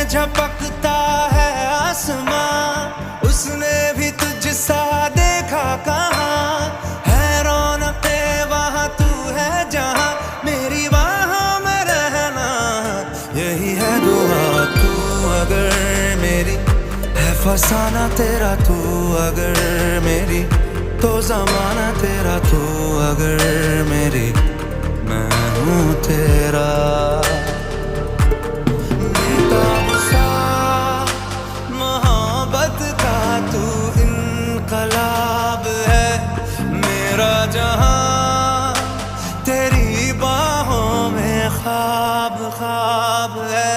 झपकता है आसमां, उसने भी तुझसा देखा कहाँ। है रौनके वहाँ तू है जहाँ, मेरी बाहों में रहना यही है दुआ। तू अगर मेरी है फसाना तेरा, तू अगर मेरी तो ज़माना तेरा, तू अगर मेरी मैं हूँ तेरा। बेताब सा मोहब्बत का तू इनकलाब है, मेरा जहां तेरी बाहों में ख्वाब ख्वाब है।